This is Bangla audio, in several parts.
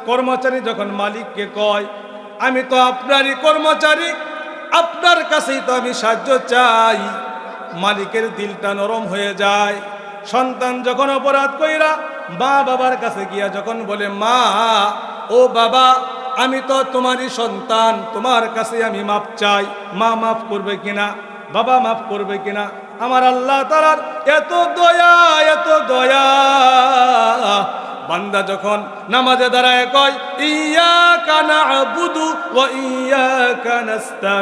কর্মচারী যখন মালিককে কয়, আমি তো আপনারই কর্মচারী, আপনার কাছেই তো আমি সাহায্য চাই, মালিকের দিলটা নরম হয়ে যায়। সন্তান যখন অপরাধ কইরা মা বাবার কাছে গিয়া যখন বলে, মা ও বাবা আমি তো তোমারই সন্তান, তোমার কাছে আমি মাপ চাই, মা মাফ করবে কিনা, বাবা মাফ করবে কিনা? আমার আল্লাহ তাআলার এত দয়া, এত দয়া। বান্দা যখন নামাজে দাঁড়ায় কয়, ইয়্যাকা না'বুদু ওয়া ইয়্যাকা নাস্তাঈন,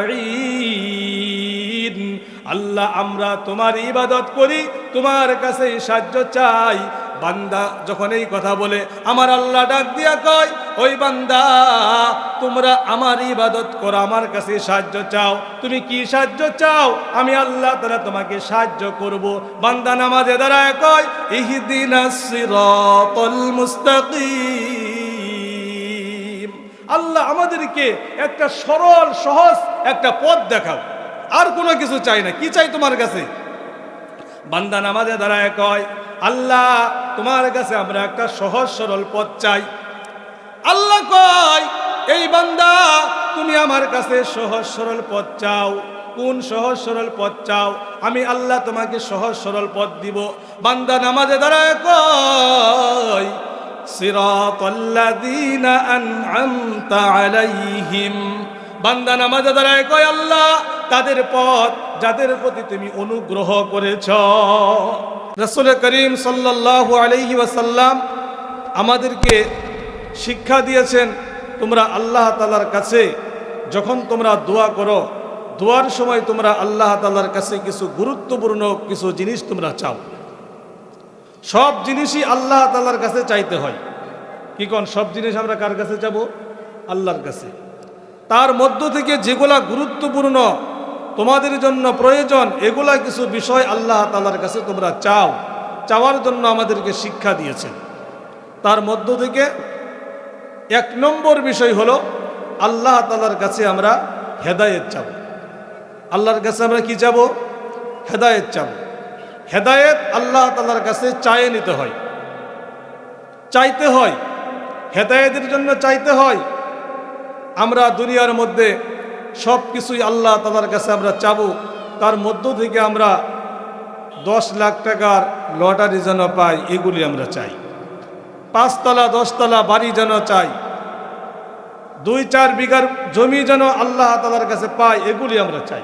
আল্লাহ আমরা তোমার ইবাদত করি, তোমার কাছে সাহায্য চাই। বান্দা যখন এই কথা বলে, আমার আল্লাহ ডাক দিয়া কয়, ওই বান্দা তোমরা আমার ইবাদত করো, আমার কাছে সাহায্য চাও, তুমি কি সাহায্য চাও? আমি আল্লাহ তাআলা তোমাকে সাহায্য করব। বান্দা নামাজে দাঁড়ায় কয়, ইহদিনাস সিরাতাল মুস্তাকিম, আল্লাহ আমাদেরকে একটা সরল সহজ একটা পথ দেখাও, আর কোনো কিছু চাই না। কি চাই তোমার কাছে? বান্দা নামাজে দাঁড়ায় কয়, আল্লাহ তোমার কাছে আমরা একটা সহজ সরল পথ চাই। আল্লাহ কয়, এই বান্দা তুমি আমার কাছে সহজ সরল পথ চাও, কোন সহজ সরল পথ চাও? আমি আল্লাহ তোমাকে সহজ সরল পথ দিব। বান্দা নামাজে দাঁড়ায় কয়, সিরাতাল্লাযীনা আন'আমতা আলাইহিম, বান্দা নামাজে দাঁড়ায় কয়, আল্লাহ তাদের পথ যাদের প্রতি তুমি অনুগ্রহ করেছ। রাসূল করিম সাল্লাল্লাহু আলাইহি ওয়াসাল্লাম আমাদেরকে শিক্ষা দিয়েছেন, তোমরা আল্লাহ তাআলার কাছে যখন তোমরা দোয়া করো, দোয়ার সময় তোমরা আল্লাহ তাআলার কাছে কিছু গুরুত্বপূর্ণ কিছু জিনিস তোমরা চাও। সব জিনিসই আল্লাহ তাআলার কাছে চাইতে হয়। কি কোন সব জিনিস আমরা কার কাছে যাব? আল্লাহর কাছে। তার মধ্য থেকে যেগুলা গুরুত্বপূর্ণ তোমাদের জন্য প্রয়োজন, এগুলা কিছু বিষয় আল্লাহ তাআলার কাছে তোমরা চাও, চাওয়ার জন্য আমাদেরকে শিক্ষা দিয়েছেন। তার মধ্য থেকে এক নম্বর বিষয় হলো আল্লাহ তাআলার কাছে আমরা হেদায়েত চাব। আল্লাহর কাছে আমরা কি চাব? হেদায়েত চাব। হেদায়েত আল্লাহ তাআলার কাছে চাইয়ে নিতে হয়, চাইতে হয়, হেদায়েতের জন্য চাইতে হয়। আমরা দুনিয়ার মধ্যে সব কিছুই আল্লাহ তাআলার কাছে আমরা চাবো, তার মধ্য থেকে আমরা 10 লাখ টাকার লটারি যেন পাই, এগুলি আমরা চাই। 5 তলা 10 তলা বাড়ি যেন চাই, 2-4 বিঘার জমি যেন আল্লাহ তাআলার কাছে পাই, এগুলি আমরা চাই।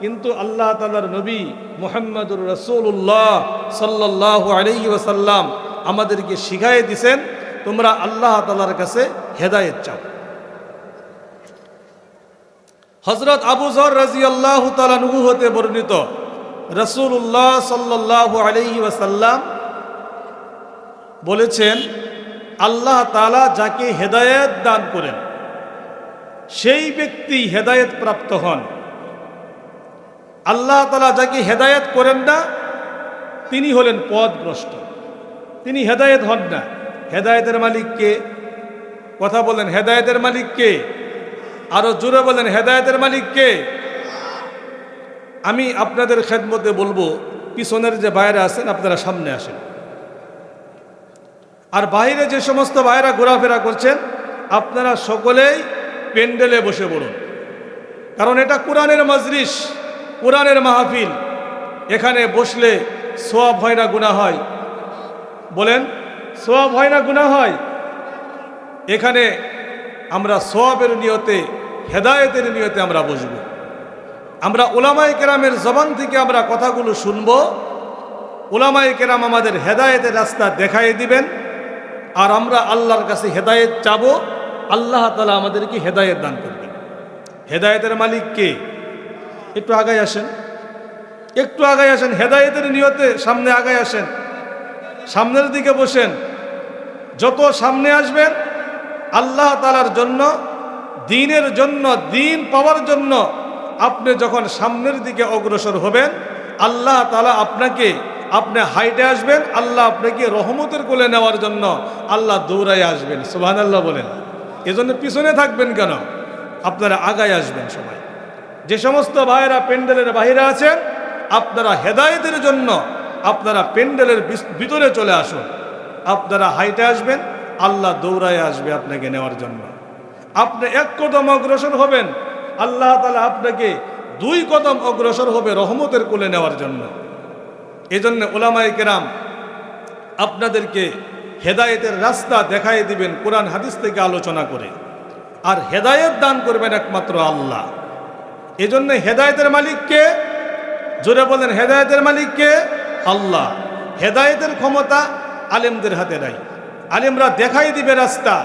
কিন্তু আল্লাহ তাআলার নবী মুহাম্মদুর রাসূলুল্লাহ সাল্লাল্লাহু আলাইহি ওয়াসাল্লাম আমাদেরকে শিখাইয়ে দিয়েছেন, তোমরা আল্লাহ তাআলার কাছে হেদায়েত চাও। হযরত আবু যর রাদিয়াল্লাহু তাআলা আনহু হতে বর্ণিত, রাসূলুল্লাহ সাল্লাল্লাহু আলাইহি ওয়াসাল্লাম বলেছেন, আল্লাহ তাআলা যাকে হেদায়েত দান করেন সেই ব্যক্তি হেদায়েত প্রাপ্ত হন। আল্লাহ তাআলা যাকে হেদায়েত করেন না তিনি হলেন পথভ্রষ্ট, তিনি হেদায়েত হন না। হেদায়েতের মালিক কে? কথা বলেন, হেদায়েতের মালিক কে? আরো জোরে বলেন, হেদায়েতের মালিক কে? আমি আপনাদের খেদমতে বলবো, পিছনের যে ভাইরা আছেন আপনারা সামনে আসেন, আর বাইরে যে সমস্ত ভাইরা ঘোরাফেরা করছেন আপনারা সকলেই প্যান্ডেলে বসে পড়ুন, কারণ এটা কোরআনের মজলিস, কোরআনের মাহফিল। এখানে বসলে সওয়াব হয় না গুনাহ হয়? বলেন, সওয়াব হয় না গুনাহ হয়? এখানে আমরা সওয়াবের নিয়তে, হেদায়েতের নিয়তে আমরা বসব। আমরা উলামায়ে কেরামের জবান থেকে আমরা কথাগুলো শুনবো, উলামায়ে কেরাম আমাদের হেদায়েতের রাস্তা দেখাই দিবেন, আর আমরা আল্লাহর কাছে হেদায়েত চাবো, আল্লাহ তাআলা আমাদেরকে হেদায়েত দান করবেন। হেদায়েতের মালিক কে? একটু আগায় আসেন, একটু আগায় আসেন, হেদায়েতের নিয়তে সামনে আগায় আসেন, সামনের দিকে বসেন। যত সামনে আসবেন আল্লাহ তাআলার জন্য, দ্বীনের জন্য, দ্বীন পাওয়ার জন্য আপনি যখন সামনের দিকে অগ্রসর হবেন, আল্লাহ তাআলা আপনাকে, আপনি হাইটে আসবেন, আল্লাহ আপনাকে রহমতের কোলে নেওয়ার জন্য আল্লাহ দৌড়ায় আসবেন। সুবহানাল্লাহ বলেন। এজন্য পিছনে থাকবেন কেন? আপনারা আগায় আসবেন সবাই। যে সমস্ত ভাইয়েরা প্যান্ডেলের বাইরে আছেন আপনারা হেদায়েতের জন্য আপনারা প্যান্ডেলের ভিতরে চলে আসুন, আপনারা হাইটে আসবেন, আল্লাহ দৌড়ায় আসবে আপনাকে নেওয়ার জন্য। আপনি এক কদম অগ্রসর হবেন, আল্লাহ তাআলা আপনাকে 2 কদম অগ্রসর হবে রহমতের কোলে নেওয়ার জন্য। এজন্য উলামায়ে কেরাম আপনাদেরকে হেদায়েতের রাস্তা দেখাই দিবেন কোরআন হাদিস থেকে আলোচনা করে, আর হেদায়েত দান করবেন একমাত্র আল্লাহ। এজন্য হেদায়েতের মালিক কে? জোরে বলেন, হেদায়েতের মালিক কে? আল্লাহ। হেদায়েতের ক্ষমতা আলেমদের হাতে নাই। আলেমরা দেখাই দিবে রাস্তা,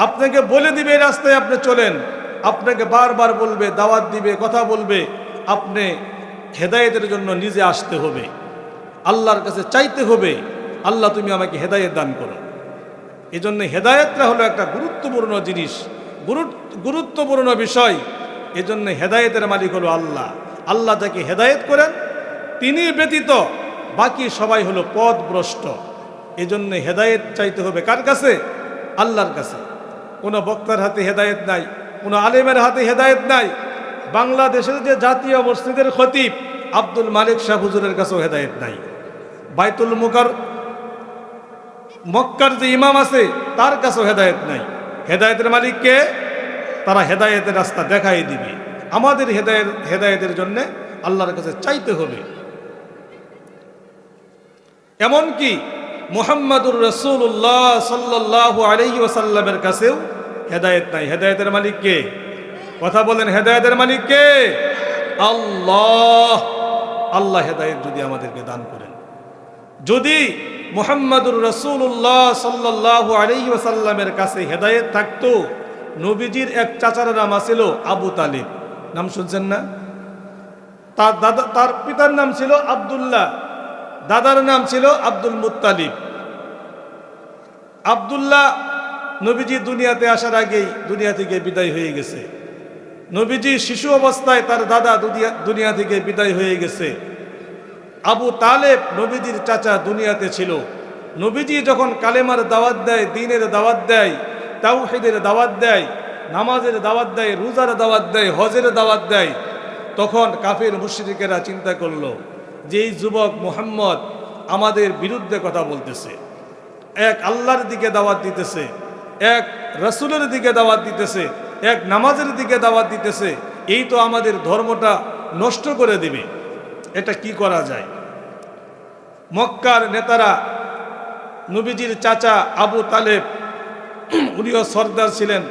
আপনাকে বলে দিবে এই রাস্তায় আপনি চলেন, আপনাকে বারবার বলবে, দাওয়াত দিবে, কথা বলবে। আপনি হেদায়েতের জন্য নিজে আসতে হবে, আল্লাহর কাছে চাইতে হবে, আল্লাহ তুমি আমাকে হেদায়েত দান করো। এজন্য হেদায়েতটা হলো একটা গুরুত্বপূর্ণ জিনিস, গুরুত্বপূর্ণ বিষয়। এজন্য হেদায়েতের মালিক হলো আল্লাহ। আল্লাহ যাকে হেদায়েত করেন তিনি ব্যতীত বাকি সবাই হলো পথভ্রষ্ট। এজন্য হেদায়েত চাইতে হবে কার কাছে? আল্লাহর কাছে। কোনো বক্তার হাতে হেদায়েত নাই, কোনো আলেমের হাতে হেদায়েত নাই। বাংলাদেশের যে জাতীয় মসজিদের খতিব আব্দুল মালিক শাহ হুজুরের কাছেও হেদায়েত নাই। বাইতুল মক্কার যে ইমাম আছে তার কাছেও হেদায়েত নাই। হেদায়েতের মালিক কে? তারা হেদায়েতের রাস্তা দেখাই দিবে। আমাদের হেদায়েতের জন্য আল্লাহর কাছে চাইতে হবে। এমনকি মুহাম্মাদুর রাসূলুল্লাহ সাল্লাল্লাহু আলাইহি ওয়াসাল্লামের কাছেও হেদায়েত নাই। হেদায়েতের মালিক কে? কথা বলেন, হেদায়েতের মালিক কে? আল্লাহ। আল্লাহ হেদায়েত যদি আমাদেরকে দান করেন, যদি মুহাম্মাদুর রাসূলুল্লাহ সাল্লাল্লাহু আলাইহি ওয়াসাল্লামের কাছে হেদায়েত থাকতো, নবীজির এক চাচার নাম ছিল আবু তালিব, নাম শুনছেন না? তার পিতার নাম ছিল আব্দুল্লাহ, দাদার নাম ছিল আব্দুল মুত্তালিব। আব্দুল্লাহ নবীজি দুনিয়াতে আসার আগেই দুনিয়া থেকে বিদায় হয়ে গেছে। নবীজি শিশু অবস্থায় তার দাদা দুনিয়া থেকে বিদায় হয়ে গেছে। আবু তালেব নবীজির চাচা দুনিয়াতে ছিল। নবীজি যখন কালেমার দাওয়াত দেয়, দ্বীনের দাওয়াত দেয়, তাওহীদের দাওয়াত দেয়, নামাজের দাওয়াত দেয়, রোজার দাওয়াত দেয়, হজের দাওয়াত দেয়, তখন কাফির মুশরিকেরা চিন্তা করলো যে এই যুবক মুহাম্মদ আমাদের বিরুদ্ধে কথা বলতেছে, এক আল্লাহর দিকে দাওয়াত দিতেছে, এক রাসূলের দিকে দাওয়াত দিতেছে, এক নামাজের দিকে দাওয়াত দিতেছে, এই তো আমাদের ধর্মটা নষ্ট করে দিবে। এটা কি করা যায়? মক্কার নেতারা নবীজির চাচা আবু তালেব, উনিও সর্দার ছিলেন,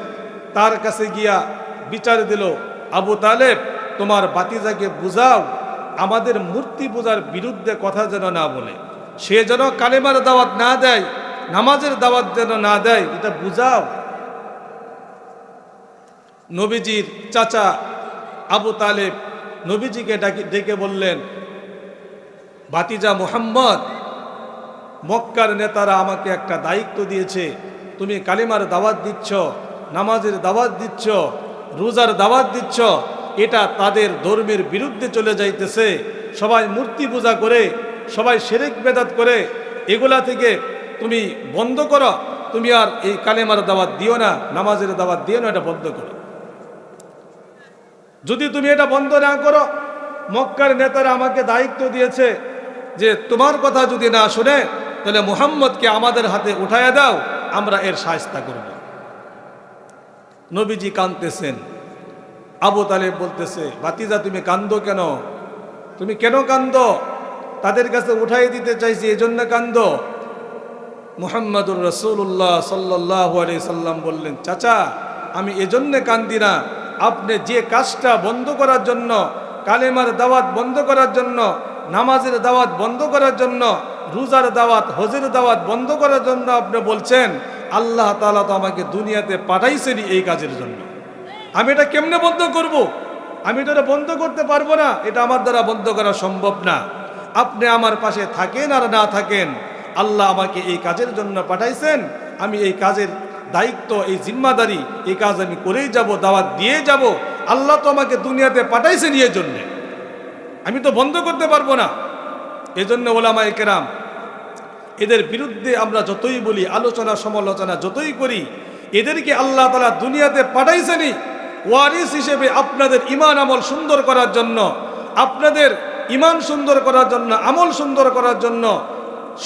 তার কাছে গিয়া বিচার দিল, আবু তালেব তোমার বাতিজাকে বুঝাও আমাদের মূর্তি পূজার বিরুদ্ধে কথা যেন না বলে, সে যেন কালেমার দাওয়াত না দেয়, নামাজের দাওয়াত যেন না দেয়, এটা বুঝাও। নবীজির চাচা আবু তালেব নবীজিকে ডেকে বললেন, ভাতিজা মুহাম্মদ, মক্কার নেতারা আমাকে একটা দায়িত্ব দিয়েছে, তুমি কালিমার দাওয়াত দিচ্ছ, নামাজের দাওয়াত দিচ্ছ, রোজার দাওয়াত দিচ্ছ, এটা তাদের ধর্মের বিরুদ্ধে চলে যাইতেছে। সবাই মূর্তি পূজা করে, সবাই শিরক বেদাত করে, এগুলা থেকে তুমি বন্ধ করো। তুমি আর এই কালেমার দাওয়াত দিও না, নামাজের দাওয়াত দিও না, এটা বন্ধ করো। যদি তুমি এটা বন্ধ না করো, মক্কার নেতারা আমাকে দায়িত্ব দিয়েছে যে তোমার কথা যদি না শুনে তাহলে মুহাম্মদকে আমাদের হাতে উঠাইয়া দাও, আমরা এর শায়েস্তা করব। নবীজি কাঁদতেছেন। আবু তালেব বলতেছে, ভাতিজা তুমি কান্দো কেন? তুমি কেন কান্দো? তাদের কাছে উঠাই দিতে চাইছি, এই জন্য কান্দো। মুহাম্মাদুর রাসূলুল্লাহ সাল্লাল্লাহু আলাইহি সাল্লাম বললেন, চাচা আমি এজন্য কান্দি না, আপনি যে কাজটা বন্ধ করার জন্য, কালেমার দাওয়াত বন্ধ করার জন্য, নামাজের দাওয়াত বন্ধ করার জন্য, রোজার দাওয়াত, হজের দাওয়াত বন্ধ করার জন্য আপনি বলছেন, আল্লাহ তাআলা তো আমাকে দুনিয়াতে পাঠাইছেনই এই কাজের জন্য। আমি এটা কেমনে বন্ধ করব? আমি এটা বন্ধ করতে পারবো না, এটা আমার দ্বারা বন্ধ করা সম্ভব না। আপনি আমার পাশে থাকেন আর না থাকেন, আল্লাহ আমাকে এই কাজের জন্য পাঠাইছেন, আমি এই কাজের দায়িত্ব, এই জিম্মাদারি, এই কাজ আমি করেই যাব, দাওয়াত দিয়ে যাব। আল্লাহ তো আমাকে দুনিয়াতে পাঠাইছেন এই জন্যে, আমি তো বন্ধ করতে পারবো না। এজন্য ওলামায়ে কেরাম এদের বিরুদ্ধে আমরা যতই বলি, আলোচনা সমালোচনা যতই করি, এদেরকে আল্লাহ তাআলা দুনিয়াতে পাঠাইছেনই ওয়ারিস হিসেবে আপনাদের ঈমান আমল সুন্দর করার জন্য, আপনাদের ঈমান সুন্দর করার জন্য, আমল সুন্দর করার জন্য,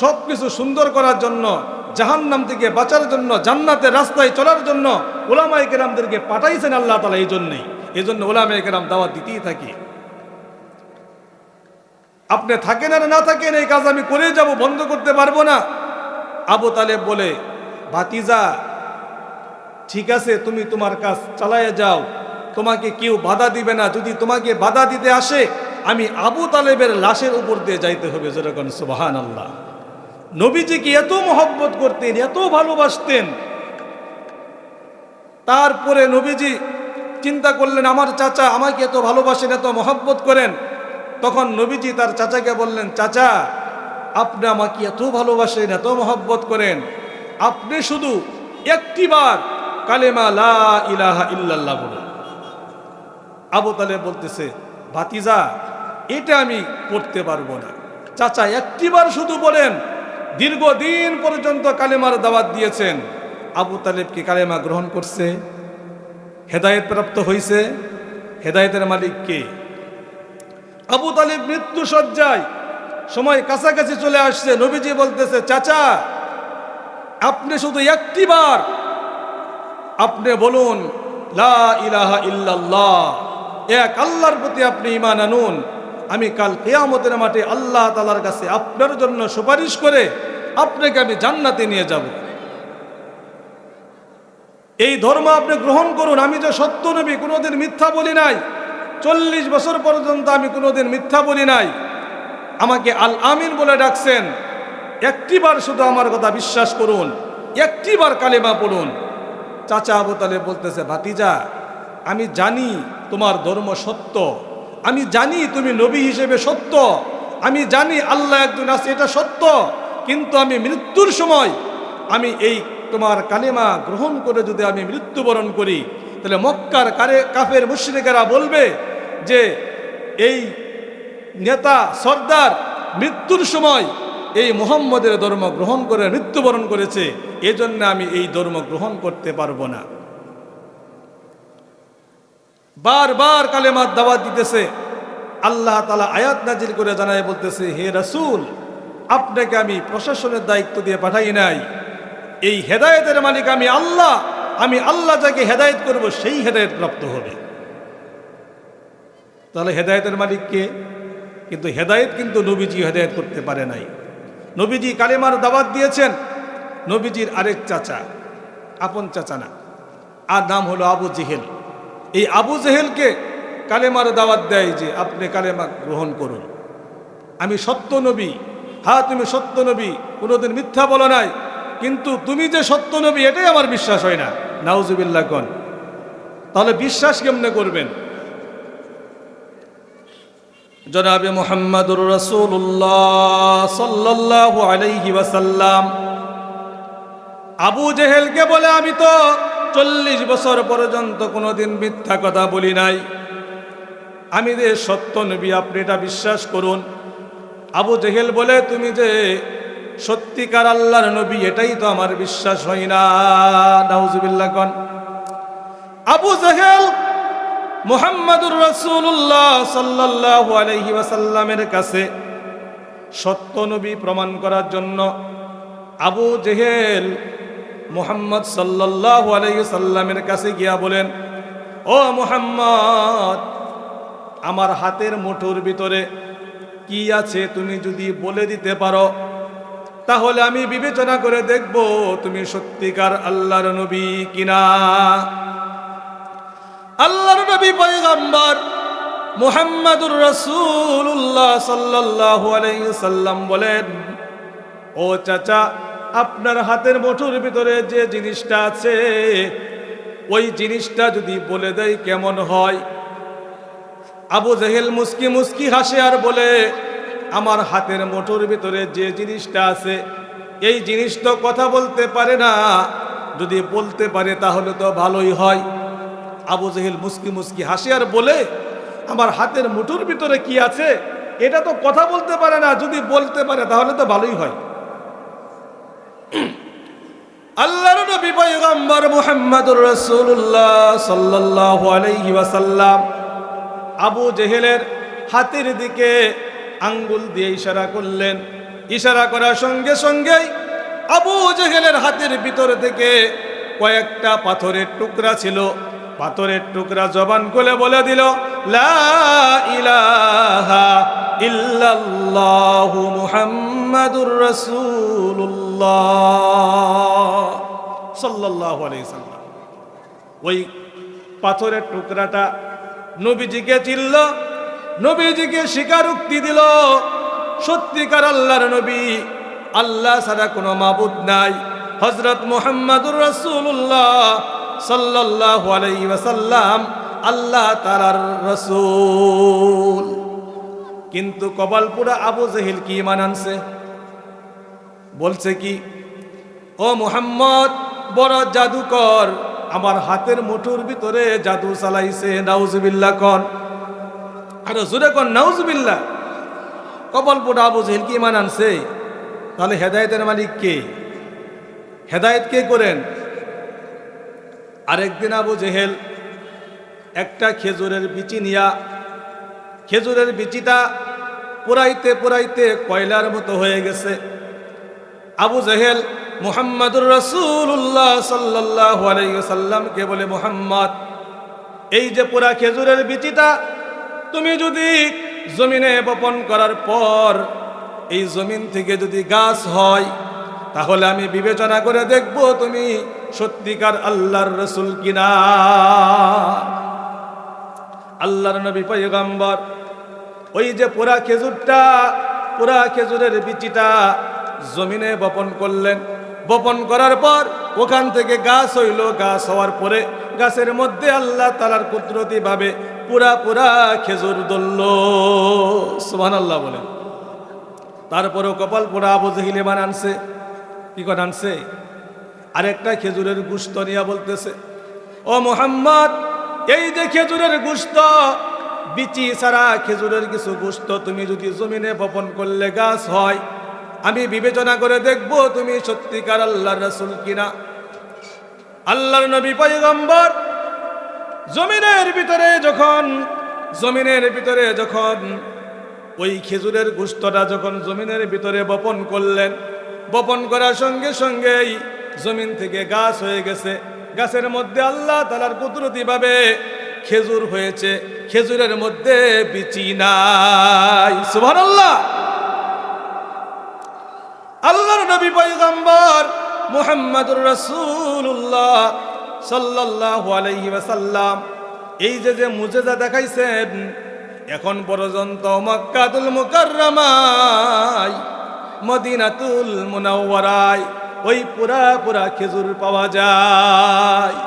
সব কিছু সুন্দর করার জন্য, জাহান্নাম থেকে বাঁচার জন্য, জান্নাতের রাস্তায় চলার জন্য উলামায়ে কেরামদেরকে পাঠাইছেন আল্লাহ তাআলা। এই জন্য উলামায়ে কেরাম দাওয়াত দিতেই থাকে। আপনি থাকেন আর না থাকেন, এই কাজ আমি করে যাব, বন্ধ করতে পারবো না। আবু তালেব বলে, ভাতিজা ঠিক আছে, তুমি তোমার কাজ চালায়ে যাও, তোমাকে কেউ বাধা দিবে না। যদি তোমাকে বাধা দিতে আসে, আমি আবু তালেবের লাশের উপর দিয়ে যাইতে হবে। যেরকম সুবহানাল্লাহ। নবীজিকে এত মহব্বত করতেন, এত ভালোবাসতেন। তারপরে নবীজি চিন্তা করলেন, আমার চাচা আমাকে এত ভালোবাসেন, এত মহব্বত করেন। তখন নবীজি তার চাচাকে বললেন, চাচা আপনি আমাকে এত ভালোবাসেন, এত মহব্বত করেন, আপনি শুধু একটিবার কালেমা লা ইলাহা ইল্লাল্লাহ বলুন। আবু তালেব বলতেছে, ভাতিজা এটা আমি পড়তে পারবো না। চাচা একটিবার শুধু বলেন। দীর্ঘদিন পর্যন্ত কালেমার দাওয়াত দিয়েছেন। আবু তালেবকে কালেমা গ্রহণ করছে, হেদায়েত প্রাপ্ত হয়েছে। হেদায়েতের মালিক কে? আবু তালেব মৃত্যু শয্যায়, সময় কাছাকাছি চলে আসছে। নবীজি বলতেছে, চাচা আপনি শুধু একটিবার আপনি বলুন লা ইলাহা ইল্লাল্লাহ, এক আল্লাহর প্রতি আপনি ঈমান আনুন। আমি কাল কিয়ামতের মাঠে আল্লাহ তাআলার কাছে আপনার জন্য সুপারিশ করে আপনাকে আমি জান্নাতে নিয়ে যাব। এই ধর্ম আপনি গ্রহণ করুন। আমি যে সত্য নবী, কোনোদিন মিথ্যা বলি নাই। 40 বছর পর্যন্ত আমি কোনোদিন মিথ্যা বলি নাই। আমাকে আল আমিন বলে ডাকছেন। একটিবার শুধু আমার কথা বিশ্বাস করুন, একটিবার কালেমা পড়ুন। চাচা আবু তালেব বলতেছে, ভাতিজা আমি জানি তোমার ধর্ম সত্য, আমি জানি তুমি নবী হিসেবে সত্য, আমি জানি আল্লাহ একজন আছে, এটা সত্য। কিন্তু আমি মৃত্যুর সময় আমি এই তোমার কালেমা গ্রহণ করে যদি আমি মৃত্যুবরণ করি, তাহলে মক্কার কাফের মুশরিকেরা বলবে যে এই নেতা সর্দার মৃত্যুর সময় এই মুহাম্মদের ধর্ম গ্রহণ করে মৃত্যুবরণ করেছে, এজন্য আমি এই ধর্ম গ্রহণ করতে পারবো না। বারবার কালেমার দাওয়াত দিতেছে। আল্লাহ তাআলা আয়াত নাজিল করে জানায় বলতেছে, হে রাসূল আপনাকে আমি প্রশাসনের দায়িত্ব দিয়ে পাঠাই নাই। এই হেদায়েতের মালিক আমি আল্লাহ। আমি আল্লাহ যাকে হেদায়েত করব সেই হেদায়েত প্রাপ্ত হবে। তাহলে হেদায়েতের মালিক কে? কিন্তু হেদায়েত কিন্তু নবীজি হেদায়েত করতে পারে নাই। নবীজি কালেমার দাওয়াত দিয়েছেন। নবীজির আরেক চাচা, আপন চাচা না, আর নাম হলো আবু জেহেল। এই আবু জেহেলকে কালেমার দাওয়াত দেয় যে আপনি কালেমা গ্রহণ করুন, আমি সত্য নবী। হ্যাঁ তুমি সত্য নবী, কোনোদিন মিথ্যা বলো নাই, কিন্তু তুমি যে সত্য নবী এটাই আমার বিশ্বাস হয় না। নাউজুবিল্লাহ কোন। তাহলে বিশ্বাস কেমনে করবেন? জনাবে মুহাম্মদুর রাসূলুল্লাহ সাল্লাল্লাহু আলাইহি ওয়াসাল্লাম আবু জেহেলকে বলে, আমি তো 40 বছর পর্যন্ত কোনোদিন মিথ্যা কথা বলি নাই, আমি যে সত্য নবী আপনি এটা বিশ্বাস করুন। আবু জেহেল বলে, তুমি যে সত্যিকার আল্লাহর নবী এটাই তো আমার বিশ্বাস হয় না। নাউজুবিল্লাহ কোন। আবু জেহেল মুহাম্মদুর রাসূলুল্লাহ সাল্লাল্লাহু আলাইহি ওয়াসাল্লামের কাছে সত্য নবী প্রমাণ করার জন্য আবু জেহেল মুহাম্মদ সাল্লাল্লাহু আলাইহি ওয়াসাল্লামের কাছে গিয়া বলেন, ও মুহাম্মদ আমার হাতের মুঠোর ভিতরে কি আছে তুমি যদি বলে দিতে পারো, তাহলে আমি বিবেচনা করে দেখব তুমি সত্যিকার আল্লাহর নবী কিনা। আল্লাহর নবী পয়গম্বর মুহাম্মদুর রাসূলুল্লাহ সাল্লাল্লাহু আলাইহি ওয়াসাল্লাম বলেন, ও চাচা আপনার হাতের মুঠোর ভিতরে যে জিনিসটা আছে ওই জিনিসটা যদি বলে দেয় কেমন হয়? আবু জেহেল মুস্কি মুস্কি হাসে আর বলে, আমার হাতের মুঠোর ভিতরে যে জিনিসটা আছে এই জিনিস তো কথা বলতে পারে না, যদি বলতে পারে তাহলে তো ভালোই হয়। আবু জেহেল মুস্কি মুস্কি হাসে আর বলে, আমার হাতের মুঠোর ভিতরে কি আছে এটা তো কথা বলতে পারে না, যদি বলতে পারে তাহলে তো ভালোই হয়। আল্লাহর নবী পয়গম্বর মুহাম্মদুর রাসূলুল্লাহ সাল্লাল্লাহু আলাইহি ওয়াসাল্লাম আবু জেহেলের হাতের দিকে আঙ্গুল দিয়ে ইশারা করলেন। ইশারা করার সঙ্গে সঙ্গেই আবু জেহেলের হাতের ভিতর থেকে কয়েকটা পাথরের টুকরা ছিল। পাথরের টুকরা জবান খুলে বলে দিল, লা ইলাহা ইল্লাল্লাহু মুহাম্মাদুর রাসূলুল্লাহ সাল্লাল্লাহু আলাইহি সাল্লাম। ওই পাথরের টুকরাটা নবীজিকে চিনল, নবীজিকে স্বীকারোক্তি দিল, সত্যিকার আল্লাহর নবী, আল্লাহ ছাড়া কোনো মাবুদ নাই, হযরত মুহাম্মাদুর রাসূলুল্লাহ সাল্লাল্লাহু আলাইহি ওয়াসাল্লাম আল্লাহ তাআলার রাসূল। কিন্তু কপালপুরা আবু জেহেল কি ঈমান আনছে? বলছে কি, ও মুহাম্মদ বড় জাদুকর, আমার হাতের মুঠোর ভিতরে জাদু চালাইছে। নাউজুবিল্লাহ কোন, আর জোরে কোন নাউজুবিল্লাহ। কপালপুরা আবু জেহেল কি ঈমান আনছে? তাহলে হেদায়েতের মালিক কে? হেদায়েত কে করেন? আরেকদিন আবু জেহেল একটা খেজুরের বিচি নিয়া, খেজুরের বিচিটা পোড়াইতে পোড়াইতে কয়লার মতো হয়ে গেছে। আবু জেহেল মুহাম্মাদুর রাসূলুল্লাহ সাল্লাল্লাহু আলাইহি ওয়াসাল্লামকে বলে, মুহাম্মদ, এই যে পোড়া খেজুরের বিচিটা তুমি যদি জমিনে বপন করার পর এই জমিন থেকে যদি গাছ হয়, তাহলে আমি বিবেচনা করে দেখব তুমি সত্যিকার আল্লাহর রাসূল কিনা। আল্লাহর নবী পয়গম্বর ওই যে পোড়া খেজুরটা, পোড়া খেজুরের বিচিটা জমিনে বপন করলেন। বপন করার পর ওখান থেকে গাছ হইল। গাছ হওয়ার পরে গাছের মধ্যে আল্লাহ তাআলার কুদরতি ভাবে পুরা পুরা খেজুর ধরল। সুবহানাল্লাহ বলেন। তারপরেও কপাল পোড়া আবু জেহেল ঈমান আনছে। কি কথা আনছে? আরেকটা খেজুরের গোশত নিয়ে বলতেছে, ও মুহাম্মদ, এই যে খেজুরের গোশত, বিচি ছাড়া খেজুরের কিছু গোশত তুমি যদি জমিনে বপন করলে গাছ হয়, আমি বিবেচনা করে দেখব তুমি সত্যিকার আল্লাহর রাসূল কিনা। আল্লাহর নবী পয়গম্বর জমিনের ভিতরে যখন ওই খেজুরের গোশতটা যখন জমিনের ভিতরে বপন করলেন, বপন করার সঙ্গে সঙ্গেই জমিন থেকে গাছ হয়ে গেছে। গাছের মধ্যে আল্লাহ তাআলার কুদরতি ভাবে খেজুর হয়েছে, খেজুরের মধ্যে বিচি নাই। সুবহানাল্লাহ। আল্লাহর নবী পয়গম্বর মুহাম্মাদুর রাসূলুল্লাহ সাল্লাল্লাহু আলাইহি ওয়াসাল্লাম এই যে মুজিজা দেখাইছেন, এখন পর্যন্ত মক্কাতুল মুকাররমায়, মদিনাতুল মুনাওয়ারায় ওই পুরা পুরা খেজুর পাওয়া যায়,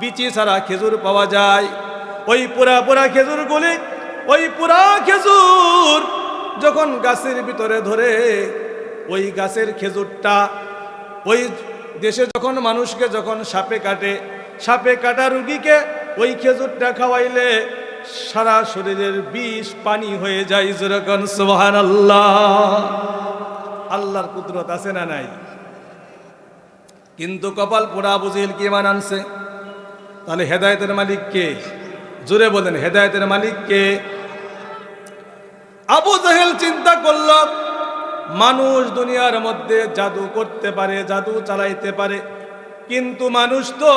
বিচি ছাড়া খেজুর পাওয়া যায়। ওই পুরা পুরা খেজুরগুলি, ওই পুরা খেজুর যখন গাছের ভিতরে ধরে, ওই গাছের খেজুরটা ওই দেশে যখন মানুষকে যখন সাপে কাটে, সাপে কাটা রুগীকে ওই খেজুরটা খাওয়াইলে সারা শরীরের বিষ পানি হয়ে যায়। যেরকম সুবহানাল্লাহ। আল্লাহর কুদরত আছে না নাই? কিন্তু কপাল পোড়া আবু জেহেল কি ঈমান আনছে? তাহলে হেদায়েতের মালিক কে? জোরে বলেন, হেদায়েতের মালিক কে? আবু জেহেল চিন্তা করল, মানুষ দুনিয়ার মধ্যে জাদু করতে পারে, জাদু চালাইতে পারে, কিন্তু মানুষ তো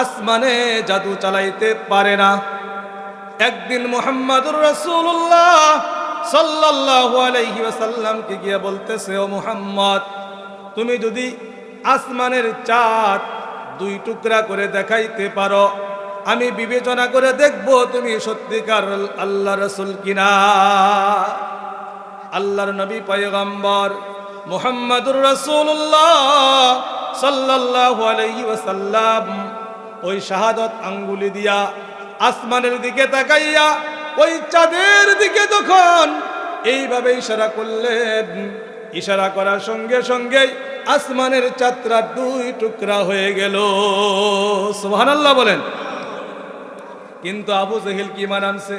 আসমানে জাদু চালাইতে পারে না। একদিন মুহাম্মাদুর রাসূলুল্লাহ সাল্লাল্লাহু আলাইহি ওয়াসাল্লামকে গিয়ে বলতেছে, ও মুহাম্মদ, তুমি যদি আসমানের চাঁদ দুই টুকরা করে দেখাইতে পারো, আমি বিবেচনা করে দেখব তুমি সত্যিকার আল্লাহর রাসূল কিনা। আল্লাহর নবী পয়গম্বর মুহাম্মাদুর রাসূলুল্লাহ সাল্লাল্লাহু আলাইহি ওয়াসাল্লাম ওই শাহাদাত আঙ্গুলি দিয়া আসমানের দিকে তাকাইয়া ওই চাঁদের দিকে তখন এইভাবে ইশারা করলেন। ইশারা করার সঙ্গে সঙ্গে আসমানের চাঁদটা দুই টুকরা হয়ে গেল। সুবহানাল্লাহ বলেন। কিন্তু আবু জেহেল কি ঈমান আনছে?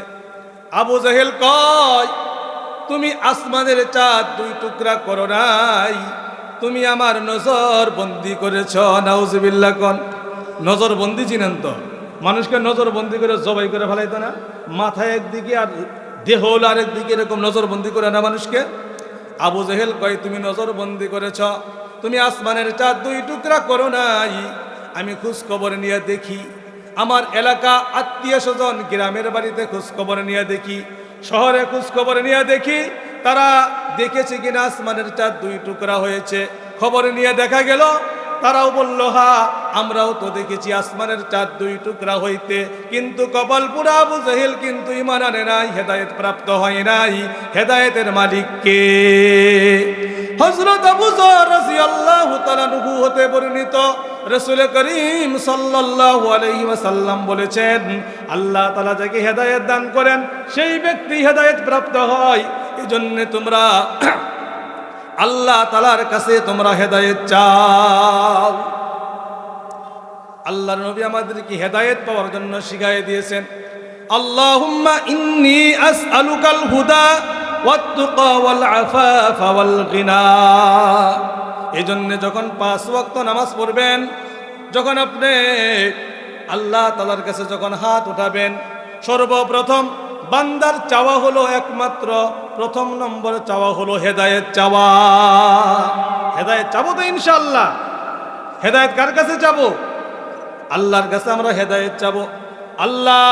আবু জেহেল কয়, তুমি আসমানের চাঁদ দুই টুকরা করো নাই, তুমি আমার নজর বন্দি করেছ। নাউজুবিল্লাহ কোন। নজর বন্দি চিনেন তো? মানুষকে নজর বন্দি করে জবাই করে ফেলাইত না? মাথায় একদিকে আর দেহ হলো আরেকদিকে, এরকম নজর বন্দি করে না মানুষকে? আবু জেহেল কয়, তুমি নজরবন্দি করেছ, তুমি আসমানের চাঁদ 2 টুকরা করো নাই। আমি খোঁজ খবর নিয়ে দেখি, আমার এলাকা, আত্মীয় স্বজন, গ্রামের বাড়িতে খোঁজ খবর নিয়ে দেখি, শহরে খোঁজ খবর নিয়ে দেখি, তারা দেখেছে কিনা আসমানের চাঁদ 2 টুকরা হয়েছে। খবর নিয়ে দেখা গেল, তারাও বলল, হ্যাঁ আমরাও তো দেখেছি আসমানের চাঁদ 2 টুকরা হইতে। কিন্তু কপাল পুরা আবু জেহেল কিন্তু ঈমান আনে নাই, হেদায়েত প্রাপ্ত হয় নাই। হেদায়েতের মালিক কে? হযরত আবু যর রাদিয়াল্লাহু তাআলা আনহু হতে বর্ণিত, রাসূল করিম সাল্লাল্লাহু আলাইহি ওয়াসাল্লাম বলেছেন, আল্লাহ তাআলা যাকে হেদায়েত দান করেন সেই ব্যক্তি হেদায়েত প্রাপ্ত হয়। এজন্য তোমরা আল্লাহ তাআলার কাছে তোমরা হেদায়েত চাও। আল্লাহর নবী আমাদেরকে হেদায়েত পাওয়ার জন্য শিখিয়ে দিয়েছেন, আল্লাহুম্মা ইন্নী আসআলুকাল হুদা ওয়াত তুকা ওয়াল আফাফা ওয়াল গিনা। এজন্য যখন 5 ওয়াক্ত নামাজ পড়বেন, যখন আপনি আল্লাহ তাআলার কাছে যখন হাত উঠাবেন, সর্বপ্রথম বান্দার চাওয়া হলো একমাত্র, প্রথম নম্বর চাওয়া হলো হেদায়েত চাওয়া। হেদায়েত চাবো তো ইনশাআল্লাহ। হেদায়েত কার কাছে চাবো? আল্লাহর কাছে আমরা হেদায়েত চাবো। আল্লাহ,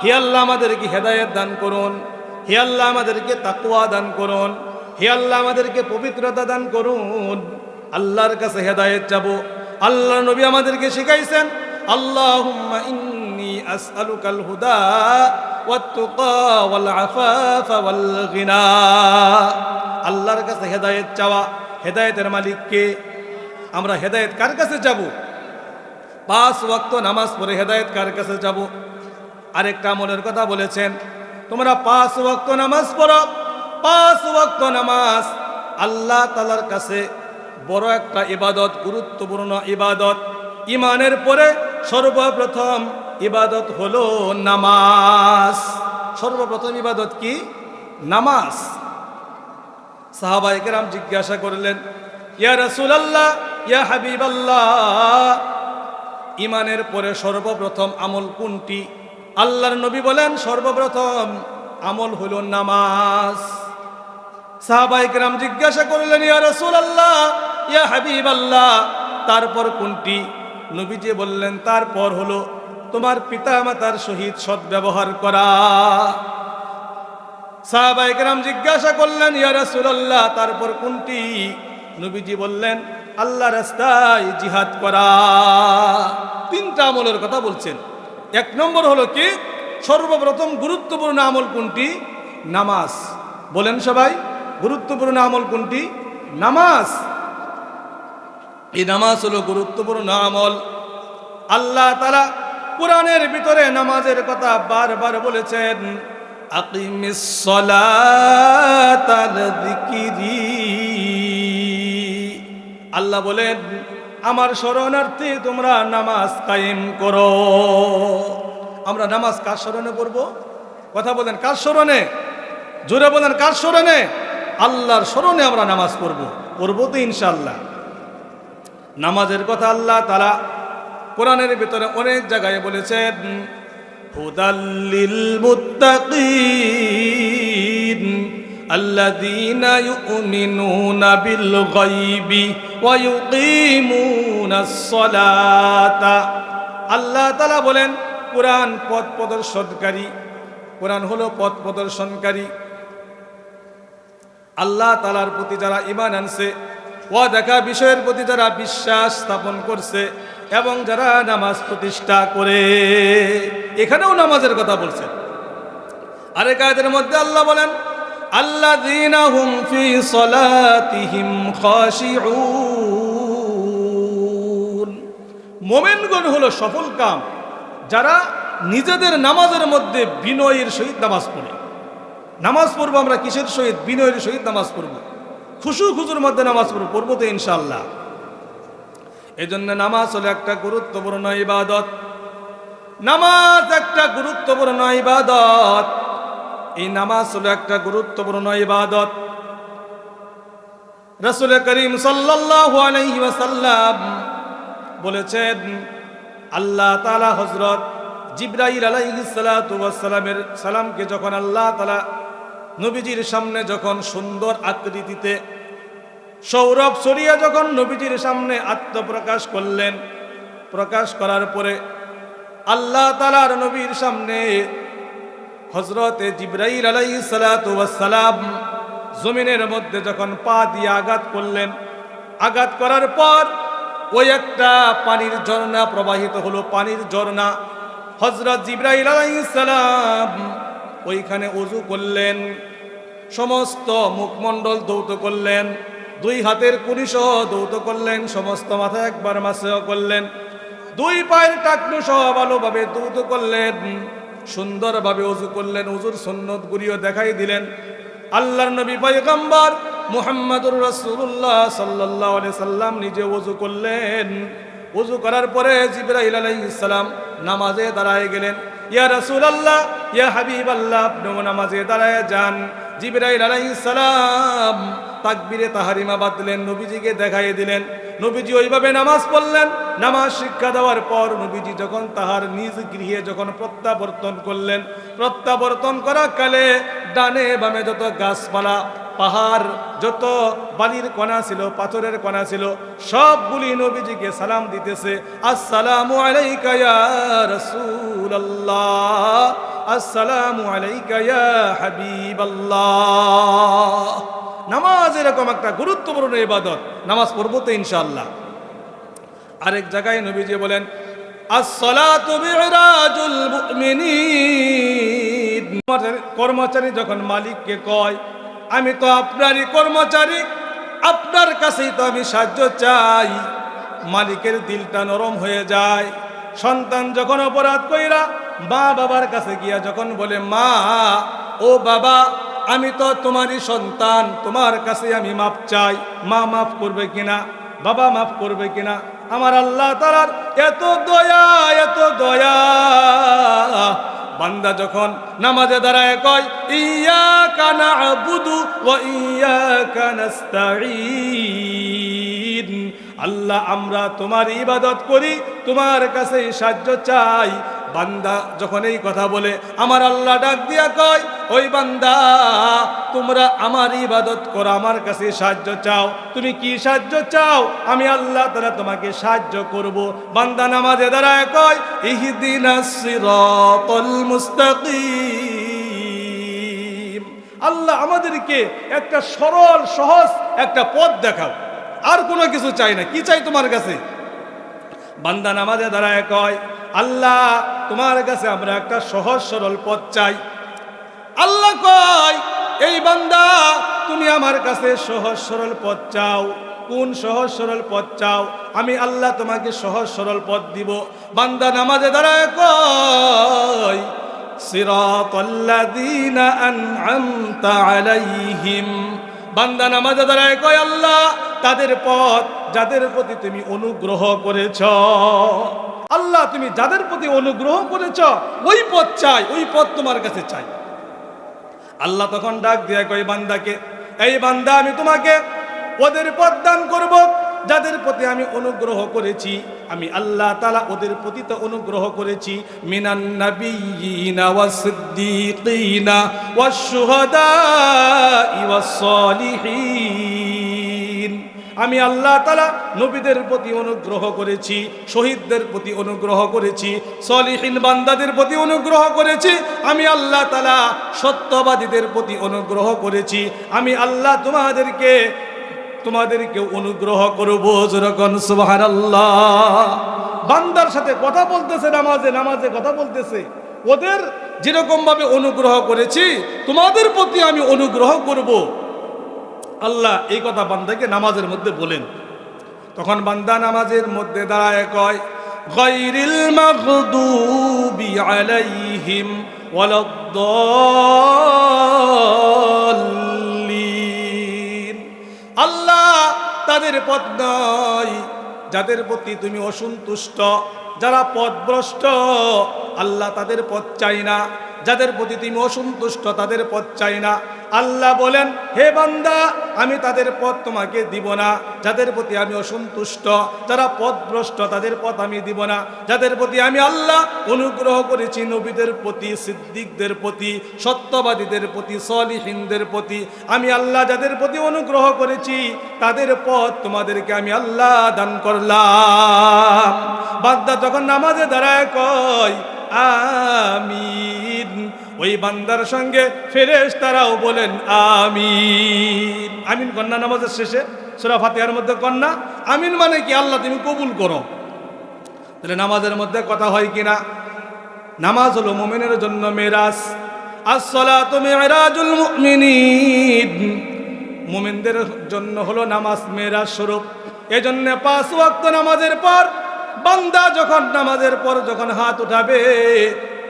হে আল্লাহ আমাদেরকে হেদায়েত দান করুন, হে আল্লাহ আমাদেরকে তাকওয়া দান করুন, হে আল্লাহ আমাদেরকে পবিত্রতা দান করুন। আল্লাহর কাছে হেদায়েত চাবো। আল্লাহ নবী আমাদেরকে শিখাইছেন, আল্লাহুম্মা ইন্নী আসআলুকাল হুদা ওয়াত তুকা ওয়াল আফাফা ওয়াল গিনা। আল্লাহর কাছে হেদায়েত চাওয়া। হেদায়েতের মালিক কে? আমরা হেদায়েত কার কাছে যাব? 5 ওয়াক্ত নামাজ পড়ে হেদায়েত কার কাছে যাব? আরেকটা আমলের কথা বলেছেন, তোমরা 5 ওয়াক্ত নামাজ পড়ো। 5 ওয়াক্ত নামাজ আল্লাহ তাআলার কাছে বড় একটা ইবাদত, গুরুত্বপূর্ণ ইবাদত। ঈমানের পরে সর্বপ্রথম ইবাদত হলো নামাজ। সর্বপ্রথম ইবাদত কি? নামাজ। সাহাবায়ে কেরাম জিজ্ঞাসা করলেন, ইয়া রাসূলুল্লাহ, ইয়া হাবিবাল্লাহ, ঈমানের পরে সর্বপ্রথম আমল কোনটি? আল্লাহর নবী বলেন, সর্বপ্রথম আমল হলো নামাজ। সাহাবায়ে কেরাম জিজ্ঞাসা করলেন, ইয়া রাসূলুল্লাহ, ইয়া হাবিবাল্লাহ, তারপর কোনটি? নবীজি বললেন, তারপর হলো তোমার পিতা মাতার সহিত সদ্ব্যবহার করা। সাহাবায়ে কেরাম জিজ্ঞাসা করলেন, ইয়া রাসূলুল্লাহ, তারপর কোনটি? নবীজি বললেন, আল্লাহর রাস্তায় জিহাদ করা। 3টা আমলের কথা বলছেন। 1 নম্বর হলো কি? সর্বপ্রথম গুরুত্বপূর্ণ আমল কোনটি? নামাজ। বলেন সবাই, গুরুত্বপূর্ণ আমল কোনটি? নামাজ। এই নামাজ হলো গুরুত্বপূর্ণ আমল। আল্লাহ তাআলা কোরআনের ভিতরে নামাজের কথা বারবার বলেছেন, আকিমিস সালাতা লিযিকরি। আল্লাহ বলেন, আমার শরণার্থী তোমরা নামাজ কায়েম করো। আমরা নামাজ কার স্মরণে পড়ব? কথা বলেন, কার স্মরণে? জোরে বলেন, কার স্মরণে? আল্লাহর স্মরণে আমরা নামাজ পড়ব তো ইনশাআল্লাহ। নামাজের কথা আল্লাহ তাআলা কোরআনের ভিতরে অনেক জায়গায় বলেছেন, হুদাল্লিল মুত্তাকিন আল্লাযীনা ইউমিনুনা বিল গায়বি ওয়া ইউকিমুনাস সালাতা। আল্লাহ তাআলা বলেন, কোরআন পথ প্রদর্শনকারী। কোরআন হলো পথ প্রদর্শনকারী। আল্লাহ তাআলার প্রতি যারা ঈমান আনছে, ওয়া দেখা বিষয়ের প্রতি যারা বিশ্বাস স্থাপন করছে এবং যারা নামাজ প্রতিষ্ঠা করে, এখানেও নামাজের কথা বলছেন। আরেক আয়াতের মধ্যে আল্লাহ বলেন, আল্লাযীনা হুম ফি সালাতিহিম খাশিউন। মুমিনগণ হলো সফল কাম যারা নিজেদের নামাজের মধ্যে বিনয়ের সহিত নামাজ পড়ে। নামাজ পড়বো আমরা কিসের সহিত? বিনয়ের সহিত নামাজ পড়বো, খুশুর মধ্যে নামাজ পড়বো তো ইনশাআল্লাহ। এই জন্য নামাজ হলো একটা গুরুত্বপূর্ণ ইবাদত। নামাজ একটা গুরুত্বপূর্ণ ইবাদত। এই নামাজ হলো একটা গুরুত্বপূর্ণ ইবাদত। রাসূল করিম সাল্লাল্লাহু আলাইহি ওয়াসাল্লাম বলেছেন, আল্লাহ তাআলা হযরত জিবরাইল আলাইহিস সালাতু ওয়াস সালামের সালামকে যখন আল্লাহ তাআলা নবীজির সামনে যখন সুন্দর আকৃতিতে সৌরভ ছড়িয়ে যখন নবীজির সামনে আত্মপ্রকাশ করলেন, প্রকাশ করার পরে আল্লাহ তাআলার নবীর সামনে হযরতে জিবরাইল আলাইহিস সালাতু ওয়াস সালাম জমিনের মধ্যে যখন পা দিয়ে আঘাত করলেন, আঘাত করার পর ওই একটা পানির ঝর্ণা প্রবাহিত হলো, পানির ঝর্ণা। হযরত জিবরাইল আলাইহিস সালাম ওইখানে ওযু করলেন, সমস্ত মুখমণ্ডল ধৌত করলেন, দুই হাতের কুনিসহ ধৌত করলেন, সমস্ত মাথা একবার মাসহ করলেন, দুই পায়ের টাকনু সহ ভালোভাবে ধৌত করলেন, সুন্দরভাবে ওযু করলেন, ওযুর সুন্নত গুলিও দেখাই দিলেন। আল্লাহর নবী পয়গম্বর মুহাম্মদুর রাসূলুল্লাহ সাল্লাল্লাহু আলাইহি সাল্লাম নিজে ওযু করলেন। ওযু করার পরে জিবরাইল আলাইহিস সালাম নামাজে দাঁড়ায় গেলেন। ইয়া রাসূলুল্লাহ, ইয়া হাবিবাল্লাহ, আপনি নামাজে দাঁড়ায় যান। জিবরাইল আলাইহিস সালাম তাকবীরে তাহরিমা বাঁধলেন, নবীজিকে দেখাই দিলেন। নবীজি ওইভাবে নামাজ পড়লেন। নামাজ শিক্ষা দেওয়ার পর নবীজি যখন তাহার নিজ গৃহে যখন প্রত্যাবর্তন করলেন, প্রত্যাবর্তন করা কালে ডানে বামে যত গাছপালা, পাহাড়, যত বালির কণা ছিল, পাথরের কণা ছিল, সবগুলি নবীজিকে সালাম দিতেছে, আসসালামু আলাইকা ইয়া রাসূলুল্লাহ, আসসালামু আলাইকা ইয়া হাবিবাল্লাহ। নামাজ এরকম একটা গুরুত্বপূর্ণ ইবাদত, নামাজ পড়বো তো ইনশাআল্লাহ। আরেক জায়গায় নবীজি বলেন, আসসালাতু মিরাজুল মুমিনিন। কর্মচারী যখন মালিককে কয়, আমি তো আপনারই কর্মচারী, আপনার কাছেই তো আমি সাহায্য চাই, মালিকের দিলটা নরম হয়ে যায়। সন্তান যখন অপরাধ কইরা মা বাবার কাছে গিয়া যখন বলে, মা ও বাবা, আমি তো তোমারই সন্তান, তোমার কাছে আমি মাপ চাই, মা মাফ করবে কিনা, বাবা মাফ করবে কিনা? আমার আল্লাহ তাআলার এত দয়া, এত দয়া। বান্দা যখন নামাজে দাঁড়ায় কয়, ইয়্যাকা না'বুদু ওয়া ইয়্যাকা নাস্তাঈন, আল্লাহ আমরা তোমার ইবাদত করি, তোমার কাছে সাহায্য চাই। বান্দা যখন এই কথা বলে, আমার আল্লাহ ডাক দিয়া কয়, ওই বান্দা, তোমরা আমার ইবাদত করো, আমার কাছে সাহায্য চাও। তুমি কি সাহায্য চাও? আমি আল্লাহ তাআলা তোমাকে সাহায্য করব। বান্দা নামাজে দাঁড়ায় কয়, ইহদিনাস সিরাতাল মুস্তাকিম, আল্লাহ আমাদেরকে একটা সরল সহজ একটা পথ দেখাও, আর কোনো কিছু চাই না। কি চাই তোমার কাছে? বান্দা নামাজে দাঁড়ায় কয়, আল্লাহ তোমার কাছে আমরা একটা সহজ সরল পথ চাই। আল্লাহ কয়, এই বান্দা তুমি আমার কাছে সহজ সরল পথ চাও, কোন সহজ সরল পথ চাও? আমি আল্লাহ তোমাকে সহজ সরল পথ দিব। বান্দা নামাজে দাঁড়ায় কয়, সিরাতাল্লাযীনা আন'আমতা আলাইহিম, বান্দা নামাজে দাঁড়ায় কয়, আল্লাহ তাদের পথ যাদের প্রতি তুমি অনুগ্রহ করেছ, আল্লাহ তুমি যাদের প্রতি অনুগ্রহ করেছ ওই পথ চাই, ওই পথ তোমার কাছে চাই। আল্লাহ তখন ডাক দিয়ে কয় বান্দাকে, এই বান্দা আমি তোমাকে ওদের পথ দান করব যাদের প্রতি আমি অনুগ্রহ করেছি। আমি আল্লাহ তাআলা ওদের প্রতি তো অনুগ্রহ করেছি, মিনান নাবিয়িনা ওয়াস সিদ্দীকিনা ওয়াশ শুহাদাই ওয়াস সালিহিন। আমি আল্লাহ তাআলা নবীদের প্রতি অনুগ্রহ করেছি, শহীদদের প্রতি অনুগ্রহ করেছি, সলিহিন বান্দাদের প্রতি অনুগ্রহ করেছি। আমি আল্লাহ তাআলা সত্যবাদীদের প্রতি অনুগ্রহ করেছি। আমি আল্লাহ তোমাদেরকে অনুগ্রহ করব। যখন সুবহানাল্লাহ, বান্দার সাথে কথা বলতেছে, নামাজে কথা বলতেছে, ওদের যেরকম ভাবে অনুগ্রহ করেছি তোমাদের প্রতি আমি অনুগ্রহ করব। আল্লাহ এই কথা বান্দাকে নামাজের মধ্যে বলেন। তখন বান্দা নামাজের মধ্যে দাঁড়ায় কয়, গায়রিল মাগদুবি আলাইহিম ওয়ালাদ-দাল্লিন, আল্লাহ তাদের পথ নয় যাদের প্রতি তুমি অসন্তুষ্ট, যারা পথভ্রষ্ট, আল্লাহ তাদের পথ চাই না। যাদের প্রতি তুমি অসন্তুষ্ট তাদের পথ চাই না। আল্লাহ বলেন, হে বান্দা, আমি তাদের পথ তোমাকে দিব না যাদের প্রতি আমি অসন্তুষ্ট, যারা পথভ্রষ্ট তাদের পথ আমি দিব না। যাদের প্রতি আমি আল্লাহ অনুগ্রহ করেছি, নবীদের প্রতি, সিদ্দিকদের প্রতি, সত্যবাদীদের প্রতি, সলিহিনদের প্রতি, আমি আল্লাহ যাদের প্রতি অনুগ্রহ করেছি তাদের পথ তোমাদেরকে আমি আল্লাহ দান করলাম। বান্দা যখন নামাজে দাঁড়ায় কয় আমিন, ওই বান্দার সঙ্গে ফেরেশতারাও বলেন আমিন। আমিন কন্যা নামাজের শেষে সূরা ফাতিহার মধ্যে কন্যা আমিন মানে কি? আল্লাহ তুমি কবুল করো। তাহলে নামাজের মধ্যে কথা হয় কিনা? নামাজ হলো মুমিনের জন্য মেরাজ। আসসালাতু মিরাজুল মুমিনিন, মুমিনদের জন্য হলো নামাজ মেরাজ স্বরূপ। এজন্য 5 ওয়াক্ত নামাজের পর বান্দা যখন নামাজের পর যখন হাত উঠাবে,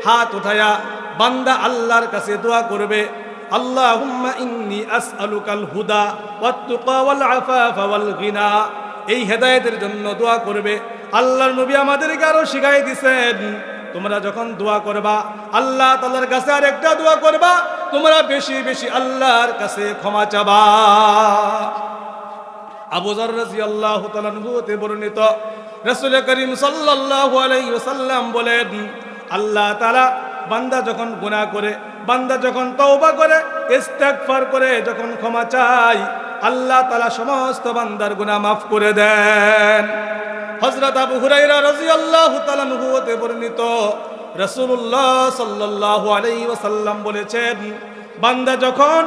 হাত উঠায়া বান্দা আল্লাহর কাছে দোয়া করবে, আল্লাহুম্মা ইন্নী আসআলুকাল হুদা ওয়াত তুকা ওয়াল আফাফা ওয়াল গিনা। এই হেদায়েতের জন্য দোয়া করবে। আল্লাহর নবী আমাদেরকে আরো শিখাই দিয়েছেন, তোমরা যখন দোয়া করবা আল্লাহ তাআলার কাছে আরেকটা দোয়া করবা, তোমরা বেশি বেশি আল্লাহর কাছে ক্ষমা চাবা। আবু যর রাদিয়াল্লাহু তাআলা আনহু হতে বর্ণিত, রাসূল করিম সাল্লাল্লাহু আলাইহি ওয়াসাল্লাম বলেন, আল্লাহ তাআলা বান্দা যখন গুনাহ করে, বান্দা যখন তওবা করে, ইস্তেগফার করে, যখন ক্ষমা চায়, আল্লাহ তাআলা সমস্ত বান্দার গুনাহ মাফ করে দেন। হযরত আবু হুরায়রা রাদিয়াল্লাহু তাআলা আনহু হতে বর্ণিত, রাসূলুল্লাহ সাল্লাল্লাহু আলাইহি ওয়াসাল্লাম বলেছেন, বান্দা যখন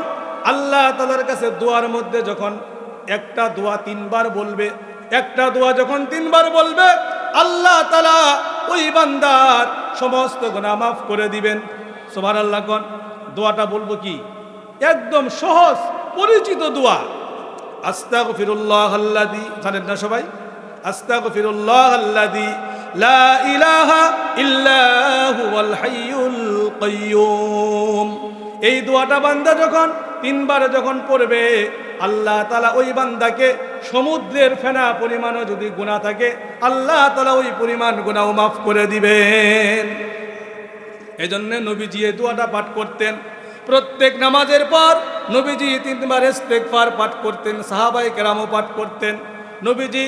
আল্লাহ তাআলার কাছে দোয়ার মধ্যে যখন একটা দোয়া 3 বার বলবে, একটা দোয়া যখন 3 বার বলবে, আল্লাহ তাআলা ওই বান্দার সমস্ত গুনাহ মাফ করে দিবেন। সুবহানাল্লাহ। কোন দোয়াটা বলবো কি? একদম সহজ পরিচিত দোয়া, আস্তাগফিরুল্লাহাল্লাযী, জানেন না সবাই? আস্তাগফিরুল্লাহাল্লাযী লা ইলাহা ইল্লা হুয়াল হাইয়ুল কাইয়্যুম। এই দোয়াটা বান্দা যখন 3 বার যখন পড়বে, আল্লাহ তাআলা ওই বান্দাকে সমুদ্রের ফেনা পরিমাণও যদি গুনাহ থাকে, আল্লাহ তাআলা ওই পরিমাণ গুনাহ মাফ করে দিবেন। এজন্য নবীজি এই দোয়াটা পাঠ করতেন। প্রত্যেক নামাজের পর নবীজি 3 বার ইস্তেগফার পাঠ করতেন, সাহাবায়ে কেরামও পাঠ করতেন। নবীজি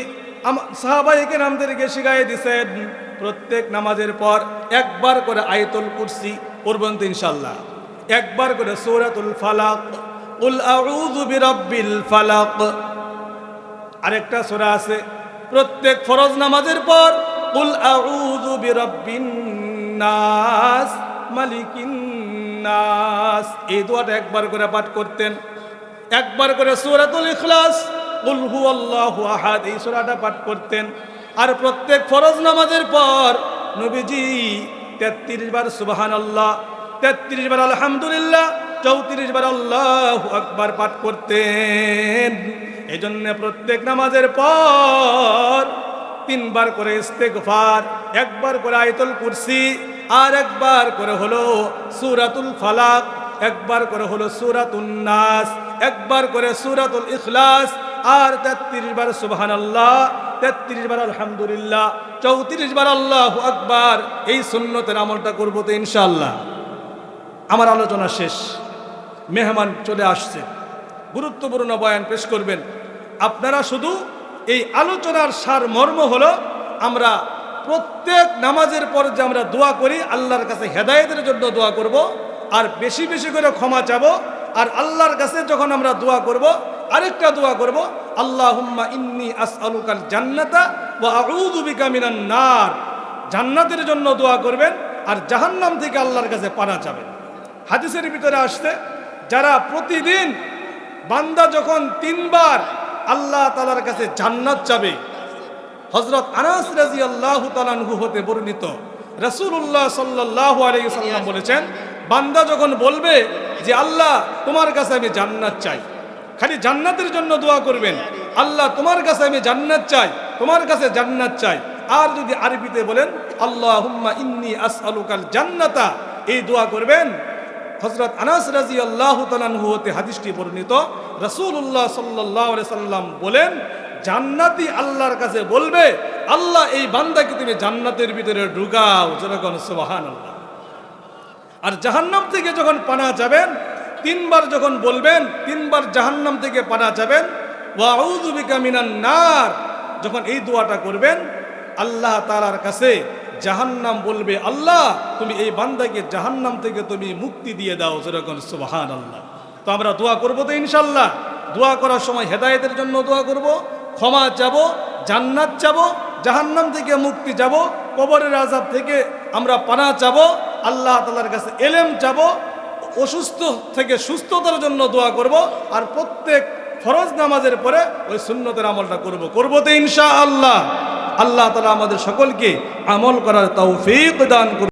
সাহাবায়ে কেরামদেরকে শিখিয়ে দিয়েছেন, প্রত্যেক নামাজের পর একবার করে আয়াতুল কুরসি পড়বেন তো ইনশাআল্লাহ, একবার করে সূরাতুল ফালাক, কুল আউযু বিরাব্বিল ফালাক। আরেকটা সূরা আছে প্রত্যেক ফরজ নামাজের পর, কুল আউযু বিরাব্বিন নাস মালিকিন নাস। এই দোয়াটা একবার করে পাঠ করতেন। একবার করে সূরাতুল ইখলাস, কুল হুয়াল্লাহু আহাদ, এই সূরাটা পাঠ করতেন। আর প্রত্যেক ফরজ নামাজের পর নবীজি 33 বার সুবহানাল্লাহ, 33 বার আলহামদুলিল্লাহ, 34 বার আল্লাহু আকবার পাঠ করতেন। এজন্য প্রত্যেক নামাজের পর 3 বার করে ইস্তেগফার, একবার করে আয়াতুল কুরসি, আর একবার করে হলো সূরাতুল ফালাক, একবার করে হলো সূরাতুন নাস, একবার করে সূরাতুল ইখলাস, আর 33 বার সুবহানাল্লাহ, 33 বার আলহামদুলিল্লাহ, 34 বার আল্লাহু আকবার। এই সুন্নতের আমলটা করব তো ইনশাআল্লাহ। আমার আলোচনা শেষ, মেহমান চলে আসছে, গুরুত্বপূর্ণ বয়ান পেশ করবেন। আপনারা শুধু এই আলোচনার সার মর্ম হলো, আমরা প্রত্যেক নামাজের পর যে আমরা দোয়া করি, আল্লাহর কাছে হেদায়েতের জন্য দোয়া করব, আর বেশি বেশি করে ক্ষমা চাবো। আর আল্লাহর কাছে যখন আমরা দোয়া করব, আরেকটা দোয়া করব, আল্লাহুম্মা ইন্নী আসআলুকাল জান্নাতা ওয়া আউযু বিকা মিনান নার। জান্নাতের জন্য দোয়া করবেন, আর জাহান্নাম থেকে আল্লাহর কাছে পানা চাবেন। হাদিসের ভিতরে আসছে, যারা প্রতিদিন বান্দা যখন 3 বার আল্লাহ তাআলার কাছে জান্নাত চাবে, হযরত আনাস রাদিয়াল্লাহু তাআলা আনহু হতে বর্ণিত, রাসূলুল্লাহ সাল্লাল্লাহু আলাইহি ওয়াসাল্লাম বলেছেন, বান্দা যখন বলবে যে আল্লাহ তোমার কাছে আমি জান্নাত চাই, খালি জান্নাতের জন্য দোয়া করবেন, আল্লাহ তোমার কাছে আমি জান্নাত চাই, তোমার কাছে জান্নাত চাই। আর যদি আরবিতে বলেন আল্লাহুম্মা ইন্নী আসআলুকাল জান্নাতা, এই দোয়া করবেন। হযরত আনাস রাদিয়াল্লাহু তাআলা আনহু হতে হাদিসটি বর্ণিত, রাসূলুল্লাহ সাল্লাল্লাহু আলাইহি সাল্লাম বলেন, জান্নাতি আল্লাহর কাছে বলবে, আল্লাহ এই বান্দাকে তুমি জান্নাতের ভিতরে ঢুকাও। যেরকম সুবহানাল্লাহ। আর জাহান্নাম থেকে যখন পানা যাবেন, তিনবার যখন বলবেন, তিনবার জাহান্নাম থেকে পানা যাবেন, ওয়া আউযু বিকা মিনান নার, যখন এই দোয়াটা করবেন, আল্লাহ তাআলার কাছে জাহান্নাম বলবে, আল্লাহ তুমি এই বান্দাকে জাহান্নাম থেকে তুমি মুক্তি দিয়ে দাও। যেরকম সুবহানাল্লাহ। তো আমরা দোয়া করবো তো ইনশাল্লাহ। দোয়া করার সময় হেদায়েতের জন্য দোয়া করব, ক্ষমা চাবো, জান্নাত চাবো, জাহান্নাম থেকে মুক্তি চাবো, কবরের আযাব থেকে আমরা পানা চাবো, আল্লাহ তাআলার কাছে ইলম চাবো, অসুস্থ থেকে সুস্থতার জন্য দোয়া করব, আর প্রত্যেক ফরজ নামাজের পরে ওই সুন্নতের আমলটা করব তো ইনশাআল্লাহ। আল্লাহ তাআলা আমাদের সকলকে আমল করার তৌফিক দান করুন।